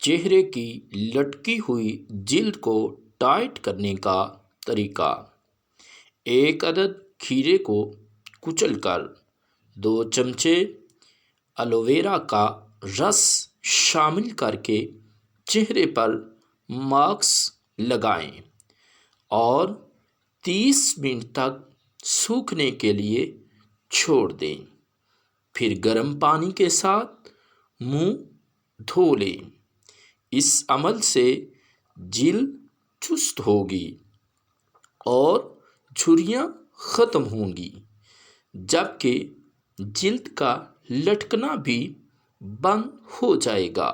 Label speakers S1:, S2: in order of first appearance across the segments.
S1: چہرے کی لٹکی ہوئی جلد کو ٹائٹ کرنے کا طریقہ: 1 عدد کھیرے کو کچل کر 2 چمچے ایلو ویرا کا رس شامل کر کے چہرے پر ماسک لگائیں اور 30 منٹ تک سوکھنے کے لیے چھوڑ دیں۔ پھر گرم پانی کے ساتھ منہ دھو لیں۔ اس عمل سے جلد چست ہوگی اور جھریاں ختم ہوں گی، جبکہ جلد کا لٹکنا بھی بند ہو جائے گا۔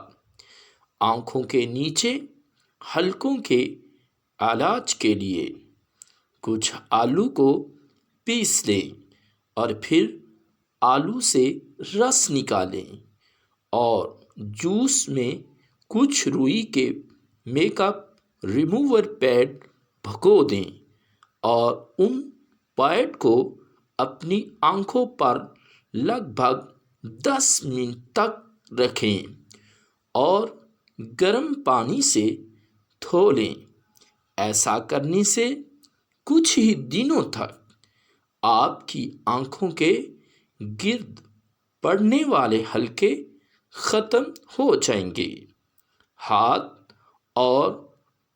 S1: آنکھوں کے نیچے حلقوں کے علاج کے لیے کچھ آلو کو پیس لیں اور پھر آلو سے رس نکالیں اور جوس میں کچھ روئی کے میک اپ ریموور پیڈ بھگو دیں اور ان پیڈ کو اپنی آنکھوں پر لگ بھگ 10 منٹ تک رکھیں اور گرم پانی سے دھو لیں۔ ایسا کرنے سے کچھ ہی دنوں تک آپ کی آنکھوں کے گرد پڑنے والے حلقے ختم ہو جائیں گے۔ ہاتھ اور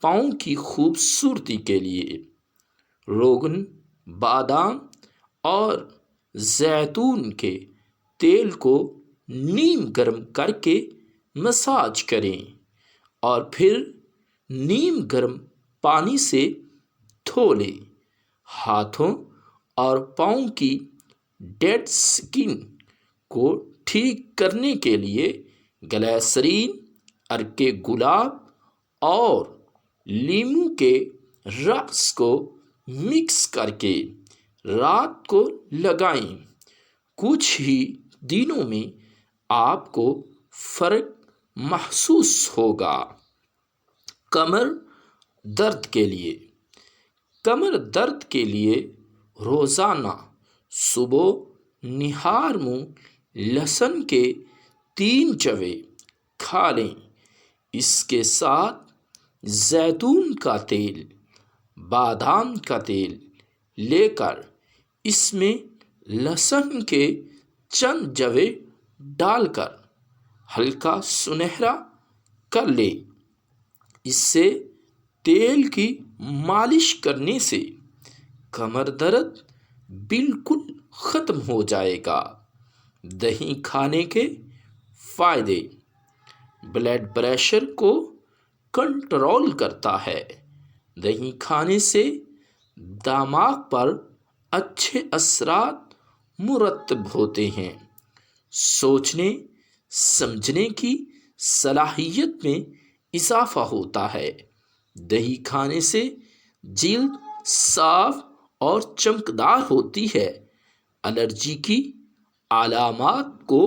S1: پاؤں کی خوبصورتی کے لیے روغن، بادام اور زیتون کے تیل کو نیم گرم کر کے مساج کریں اور پھر نیم گرم پانی سے دھو لیں۔ ہاتھوں اور پاؤں کی ڈیڈ سکن کو ٹھیک کرنے کے لیے گلیسرین، عرق گلاب اور لیموں کے رس کو مکس کر کے رات کو لگائیں۔ کچھ ہی دنوں میں آپ کو فرق محسوس ہوگا۔ کمر درد کے لیے کمر درد کے لیے روزانہ صبح نہار منہ لہسن کے 3 جوے کھا لیں۔ اس کے ساتھ زیتون کا تیل، بادام کا تیل لے کر اس میں لہسن کے چند جوے ڈال کر ہلکا سنہرا کر لیں۔ اس سے تیل کی مالش کرنے سے کمر درد بالکل ختم ہو جائے گا۔ دہی کھانے کے فائدے: بلڈ پریشر کو کنٹرول کرتا ہے۔ دہی کھانے سے دماغ پر اچھے اثرات مرتب ہوتے ہیں۔ سوچنے سمجھنے کی صلاحیت میں اضافہ ہوتا ہے۔ دہی کھانے سے جلد صاف اور چمکدار ہوتی ہے۔ الرجی کی علامات کو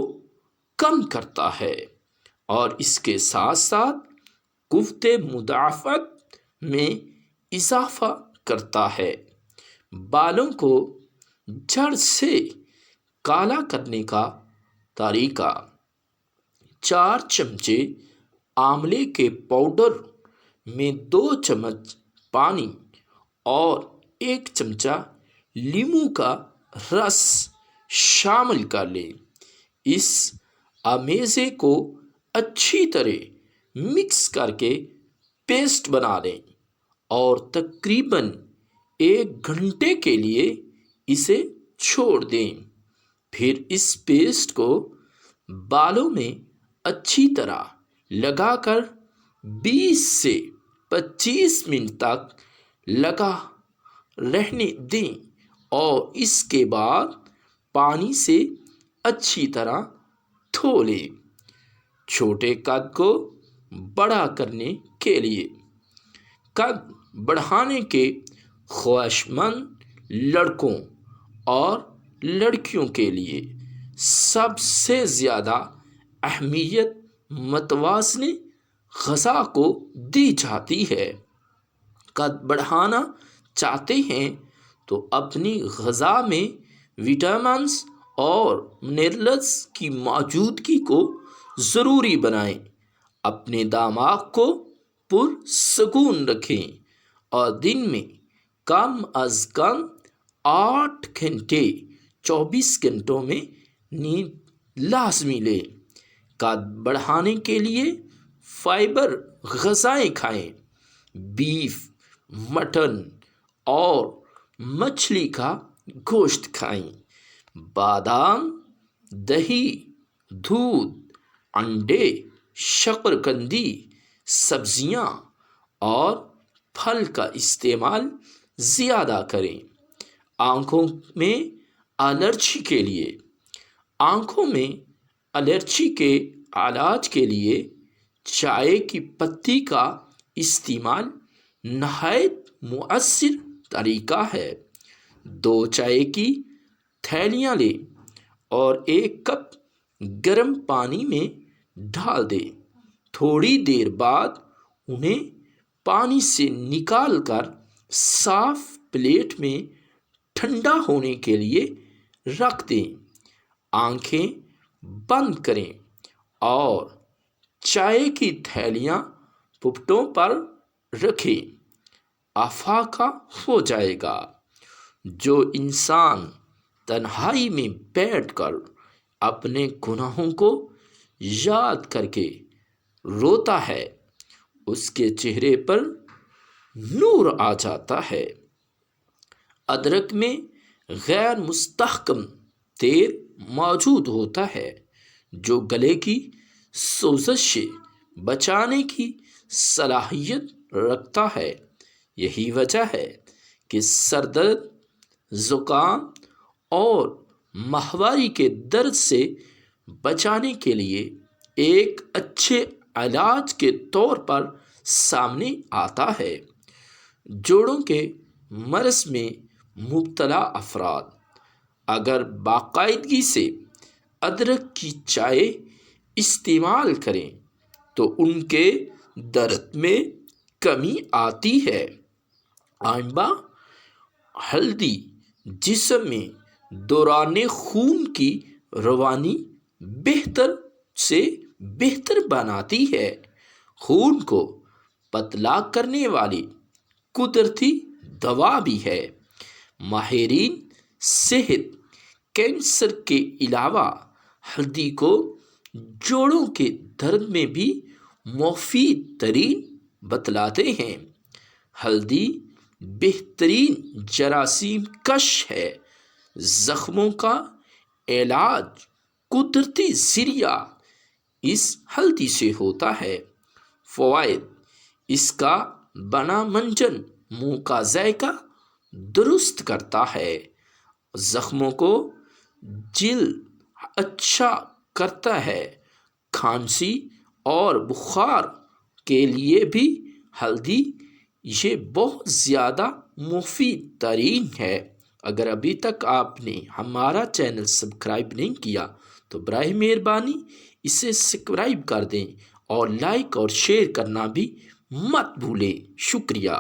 S1: کم کرتا ہے اور اس کے ساتھ ساتھ قوت مدافعت میں اضافہ کرتا ہے۔ بالوں کو جڑ سے کالا کرنے کا طریقہ: 4 چمچے آملے کے پاؤڈر میں 2 چمچ پانی اور 1 چمچہ لیموں کا رس شامل کر لیں۔ اس امیزے کو اچھی طرح مکس کر کے پیسٹ بنا لیں اور تقریباً 1 گھنٹے کے لیے اسے چھوڑ دیں۔ پھر اس پیسٹ کو بالوں میں اچھی طرح لگا کر 20 سے 25 منٹ تک لگا رہنے دیں اور اس کے بعد پانی سے اچھی طرح دھو لیں۔ چھوٹے قد کو بڑا کرنے کے لیے قد بڑھانے کے خواہش مند لڑکوں اور لڑکیوں کے لیے سب سے زیادہ اہمیت متوازن غذا کو دی جاتی ہے۔ قد بڑھانا چاہتے ہیں تو اپنی غذا میں وٹامنز اور منرلز کی موجودگی کو ضروری بنائیں۔ اپنے دماغ کو پرسکون رکھیں اور دن میں کم از کم 8 گھنٹے 24 گھنٹوں میں نیند لازمی لیں۔ قد بڑھانے کے لیے فائبر غذائیں کھائیں۔ بیف، مٹن اور مچھلی کا گوشت کھائیں۔ بادام، دہی، دودھ، انڈے، شکرکندی، سبزیاں اور پھل کا استعمال زیادہ کریں۔ آنکھوں میں الرجی کے لیے آنکھوں میں الرجی کے علاج کے لیے چائے کی پتی کا استعمال نہایت مؤثر طریقہ ہے۔ 2 چائے کی تھیلیاں لیں اور 1 کپ گرم پانی میں ڈال دیں۔ تھوڑی دیر بعد انہیں پانی سے نکال کر صاف پلیٹ میں ٹھنڈا ہونے کے لیے رکھ دیں۔ آنکھیں بند کریں اور چائے کی تھیلیاں پپٹوں پر رکھیں۔ افاقہ ہو جائے گا۔ جو انسان تنہائی میں بیٹھ کر اپنے گناہوں کو یاد کر کے روتا ہے، اس کے چہرے پر نور آ جاتا ہے۔ ادرک میں غیر مستحکم تیل موجود ہوتا ہے جو گلے کی سوزش سے بچانے کی صلاحیت رکھتا ہے۔ یہی وجہ ہے کہ سر درد، زکام اور ماہواری کے درد سے بچانے کے لیے ایک اچھے علاج کے طور پر سامنے آتا ہے۔ جوڑوں کے مرض میں مبتلا افراد اگر باقاعدگی سے ادرک کی چائے استعمال کریں تو ان کے درد میں کمی آتی ہے۔ آئمہ ہلدی جسم میں دوران خون کی روانی بہتر سے بہتر بناتی ہے۔ خون کو پتلا کرنے والی قدرتی دوا بھی ہے۔ ماہرین صحت کینسر کے علاوہ ہلدی کو جوڑوں کے درد میں بھی مفید ترین بتلاتے ہیں۔ ہلدی بہترین جراثیم کش ہے۔ زخموں کا علاج قدرتی ذریعہ اس ہلدی سے ہوتا ہے۔ فوائد: اس کا بنا منجن منہ کا ذائقہ درست کرتا ہے، زخموں کو جلد اچھا کرتا ہے، کھانسی اور بخار کے لیے بھی ہلدی یہ بہت زیادہ مفید ترین ہے۔ اگر ابھی تک آپ نے ہمارا چینل سبسکرائب نہیں کیا تو براہ مہربانی اسے سبسکرائب کر دیں اور لائک اور شیئر کرنا بھی مت بھولیں۔ شکریہ۔